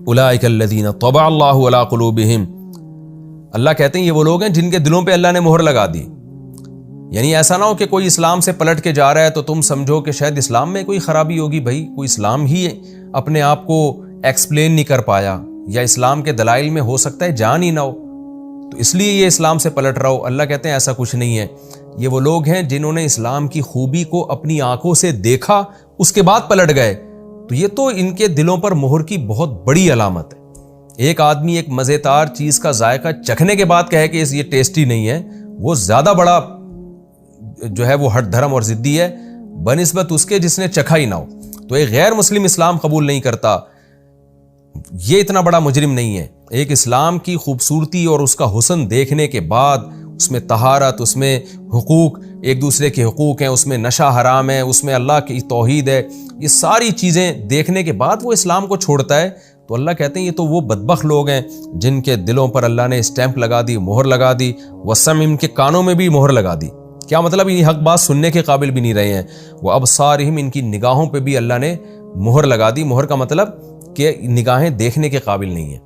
اولئک الذین طبع اللہ علی قلوبہم، اللہ کہتے ہیں یہ وہ لوگ ہیں جن کے دلوں پہ اللہ نے مہر لگا دی. یعنی ایسا نہ ہو کہ کوئی اسلام سے پلٹ کے جا رہا ہے تو تم سمجھو کہ شاید اسلام میں کوئی خرابی ہوگی. بھائی کوئی اسلام ہی اپنے آپ کو ایکسپلین نہیں کر پایا، یا اسلام کے دلائل میں ہو سکتا ہے جان ہی نہ ہو، تو اس لیے یہ اسلام سے پلٹ رہا ہو. اللہ کہتے ہیں ایسا کچھ نہیں ہے. یہ وہ لوگ ہیں جنہوں نے اسلام کی خوبی کو اپنی آنکھوں سے دیکھا، اس کے بعد پلٹ گئے، تو یہ تو ان کے دلوں پر مہر کی بہت بڑی علامت ہے. ایک آدمی ایک مزیدار چیز کا ذائقہ چکھنے کے بعد کہے کہ یہ ٹیسٹی نہیں ہے، وہ زیادہ بڑا جو ہے وہ ہٹ دھرم اور ضدی ہے بنسبت اس کے جس نے چکھا ہی نہ ہو. تو ایک غیر مسلم اسلام قبول نہیں کرتا، یہ اتنا بڑا مجرم نہیں ہے. ایک اسلام کی خوبصورتی اور اس کا حسن دیکھنے کے بعد، اس میں طہارت، اس میں حقوق، ایک دوسرے کے حقوق ہیں، اس میں نشہ حرام ہے، اس میں اللہ کی توحید ہے، یہ ساری چیزیں دیکھنے کے بعد وہ اسلام کو چھوڑتا ہے، تو اللہ کہتے ہیں یہ تو وہ بدبخت لوگ ہیں جن کے دلوں پر اللہ نے اسٹیمپ لگا دی، مہر لگا دی. وسم، ان کے کانوں میں بھی مہر لگا دی. کیا مطلب؟ یہ حق بات سننے کے قابل بھی نہیں رہے ہیں. وہ ابصارہم، ان کی نگاہوں پہ بھی اللہ نے مہر لگا دی. مہر کا مطلب کہ نگاہیں دیکھنے کے قابل نہیں ہیں،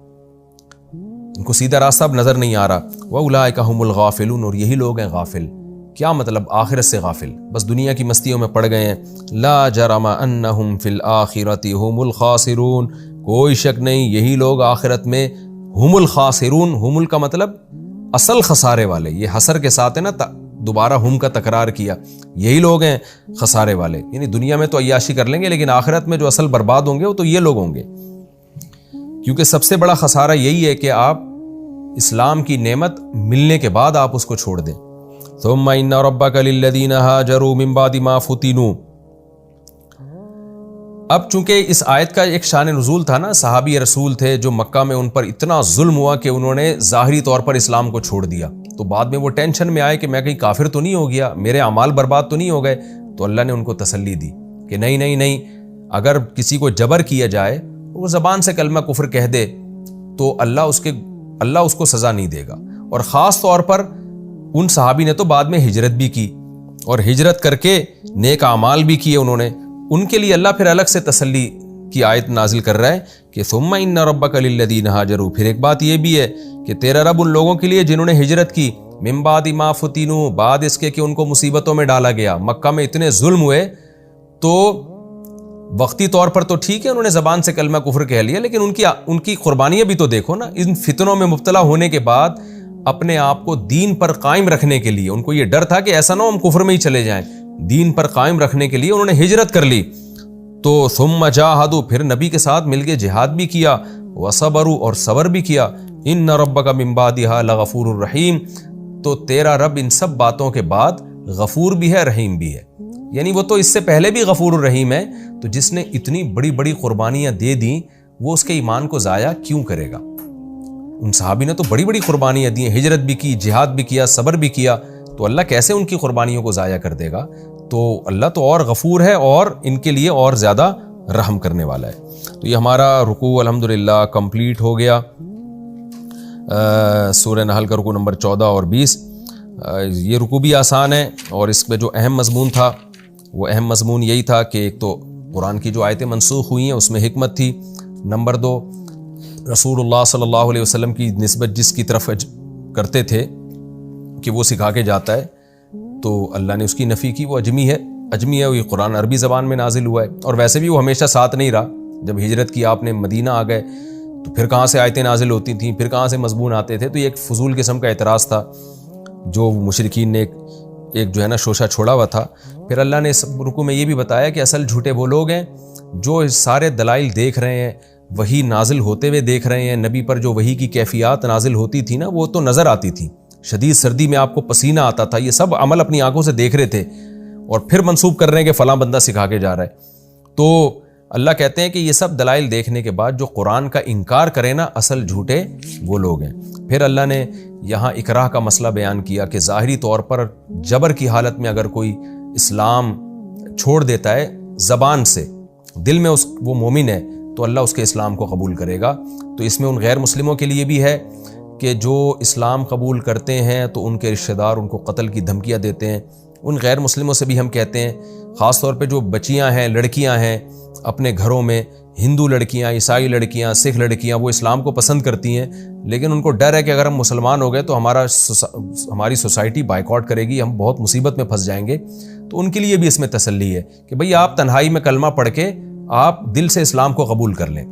ان کو سیدھا راستہ اب نظر نہیں آ رہا. وَأُولَٰئِكَ هُمُ الْغَافِلُونَ، اور یہی لوگ ہیں غافل. کیا مطلب؟ آخرت سے غافل، بس دنیا کی مستیوں میں پڑ گئے ہیں. لَا جَرَمَ أَنَّهُمْ فِي الْآخِرَةِ هُمُ الْخَاسِرُونَ، کوئی شک نہیں یہی لوگ آخرت میں ہم الخاسرون. ہم کا مطلب اصل خسارے والے، یہ حسر کے ساتھ ہے نا، دوبارہ ہم کا تکرار کیا، یہی لوگ ہیں خسارے والے. یعنی دنیا میں تو عیاشی کر لیں گے لیکن آخرت میں جو اصل برباد ہوں گے وہ تو یہ لوگ ہوں گے، کیونکہ سب سے بڑا خسارہ یہی ہے کہ آپ اسلام کی نعمت ملنے کے بعد آپ اس کو چھوڑ دیں. ثم ان ربک للذین ہاجروا من بعد ما فتنوا. اب چونکہ اس آیت کا ایک شان نزول تھا نا، صحابی رسول تھے جو مکہ میں ان پر اتنا ظلم ہوا کہ انہوں نے ظاہری طور پر اسلام کو چھوڑ دیا، تو بعد میں وہ ٹینشن میں آئے کہ میں کہیں کافر تو نہیں ہو گیا، میرے اعمال برباد تو نہیں ہو گئے. تو اللہ نے ان کو تسلی دی کہ نہیں نہیں نہیں، اگر کسی کو جبر کیا جائے، وہ زبان سے کلمہ کفر کہہ دے تو اللہ اس کو سزا نہیں دے گا. اور خاص طور پر ان صحابی نے تو بعد میں ہجرت بھی کی، اور ہجرت کر کے نیک اعمال بھی کیے انہوں نے، ان کے لیے اللہ پھر الگ سے تسلی کی آیت نازل کر رہا ہے کہ ثم ان ربک للذین ہاجروا. پھر ایک بات یہ بھی ہے کہ تیرا رب ان لوگوں کے لیے جنہوں نے ہجرت کی، من بعد ما فتنوا، بعد اس کے کہ ان کو مصیبتوں میں ڈالا گیا، مکہ میں اتنے ظلم ہوئے، تو وقتی طور پر تو ٹھیک ہے انہوں نے زبان سے کلمہ کفر کہہ لیا، لیکن ان کی قربانیاں بھی تو دیکھو نا. ان فتنوں میں مبتلا ہونے کے بعد اپنے آپ کو دین پر قائم رکھنے کے لیے، ان کو یہ ڈر تھا کہ ایسا نہ ہو ہم کفر میں ہی چلے جائیں، دین پر قائم رکھنے کے لیے انہوں نے ہجرت کر لی. تو ثم جاہدوا، پھر نبی کے ساتھ مل کے جہاد بھی کیا، وصبروا، اور صبر بھی کیا. ان ربک من بعدها لغفور الرحیم، تو تیرا رب ان سب باتوں کے بعد غفور بھی ہے، رحیم بھی ہے. یعنی وہ تو اس سے پہلے بھی غفور الرحیم ہے، تو جس نے اتنی بڑی بڑی قربانیاں دے دیں وہ اس کے ایمان کو ضائع کیوں کرے گا؟ ان صحابی نے تو بڑی بڑی قربانیاں دی، ہجرت بھی کی، جہاد بھی کیا، صبر بھی کیا، تو اللہ کیسے ان کی قربانیوں کو ضائع کر دے گا؟ تو اللہ تو اور غفور ہے اور ان کے لیے اور زیادہ رحم کرنے والا ہے. تو یہ ہمارا رکوع الحمدللہ کمپلیٹ ہو گیا، سورہ نحل کا رکوع نمبر 14 اور 20. یہ رکوع بھی آسان ہے، اور اس میں جو اہم مضمون تھا وہ اہم مضمون یہی تھا کہ ایک تو قرآن کی جو آیتیں منسوخ ہوئی ہیں اس میں حکمت تھی، نمبر 2 رسول اللہ صلی اللہ علیہ وسلم کی نسبت جس کی طرف کرتے تھے کہ وہ سکھا کے جاتا ہے، تو اللہ نے اس کی نفی کی، وہ اجمی ہے، یہ قرآن عربی زبان میں نازل ہوا ہے، اور ویسے بھی وہ ہمیشہ ساتھ نہیں رہا. جب ہجرت کی آپ نے مدینہ آ گئے تو پھر کہاں سے آیتیں نازل ہوتی تھیں، پھر کہاں سے مضمون آتے تھے. تو یہ ایک فضول قسم کا اعتراض تھا جو مشرکین نے ایک جو ہے نا شوشہ چھوڑا ہوا تھا. پھر اللہ نے اس رکوع میں یہ بھی بتایا کہ اصل جھوٹے وہ لوگ ہیں جو سارے دلائل دیکھ رہے ہیں، وحی نازل ہوتے ہوئے دیکھ رہے ہیں، نبی پر جو وحی کی کیفیات نازل ہوتی تھی نا وہ تو نظر آتی تھی، شدید سردی میں آپ کو پسینہ آتا تھا، یہ سب عمل اپنی آنکھوں سے دیکھ رہے تھے، اور پھر منسوب کر رہے ہیں کہ فلاں بندہ سکھا کے جا رہا ہے. تو اللہ کہتے ہیں کہ یہ سب دلائل دیکھنے کے بعد جو قرآن کا انکار کرے نا، اصل جھوٹے وہ لوگ ہیں. پھر اللہ نے یہاں اکراہ کا مسئلہ بیان کیا کہ ظاہری طور پر جبر کی حالت میں اگر کوئی اسلام چھوڑ دیتا ہے زبان سے، دل میں وہ مومن ہے تو اللہ اس کے اسلام کو قبول کرے گا. تو اس میں ان غیر مسلموں کے لیے بھی ہے کہ جو اسلام قبول کرتے ہیں تو ان کے رشتہ دار ان کو قتل کی دھمکیاں دیتے ہیں، ان غیر مسلموں سے بھی ہم کہتے ہیں، خاص طور پہ جو بچیاں ہیں، لڑکیاں ہیں اپنے گھروں میں، ہندو لڑکیاں، عیسائی لڑکیاں، سکھ لڑکیاں، وہ اسلام کو پسند کرتی ہیں، لیکن ان کو ڈر ہے کہ اگر ہم مسلمان ہو گئے تو ہماری سوسائٹی بائیکاٹ کرے گی، ہم بہت مصیبت میں پھنس جائیں گے. تو ان کے لیے بھی اس میں تسلی ہے کہ بھئی آپ تنہائی میں کلمہ پڑھ کے آپ دل سے اسلام کو قبول کر لیں،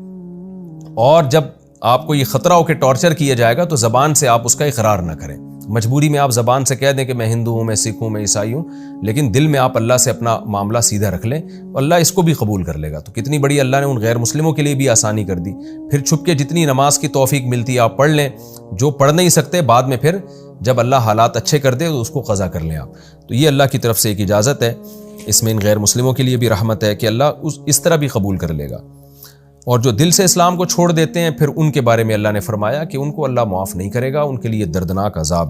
اور جب آپ کو یہ خطرہ ہو کہ ٹارچر کیا جائے گا تو زبان سے آپ اس کا اقرار نہ کریں. مجبوری میں آپ زبان سے کہہ دیں کہ میں ہندو ہوں، میں سکھ ہوں، میں عیسائی ہوں، لیکن دل میں آپ اللہ سے اپنا معاملہ سیدھا رکھ لیں، اللہ اس کو بھی قبول کر لے گا. تو کتنی بڑی اللہ نے ان غیر مسلموں کے لیے بھی آسانی کر دی. پھر چھپ کے جتنی نماز کی توفیق ملتی ہے آپ پڑھ لیں، جو پڑھ نہیں سکتے بعد میں پھر جب اللہ حالات اچھے کر دے تو اس کو قضا کر لیں آپ. تو یہ اللہ کی طرف سے ایک اجازت ہے، اس میں ان غیر مسلموں کے لیے بھی رحمت ہے کہ اللہ اس طرح بھی قبول کر لے گا. اور جو دل سے اسلام کو چھوڑ دیتے ہیں پھر ان کے بارے میں اللہ نے فرمایا کہ ان کو اللہ معاف نہیں کرے گا، ان کے لیے دردناک عذاب ہے.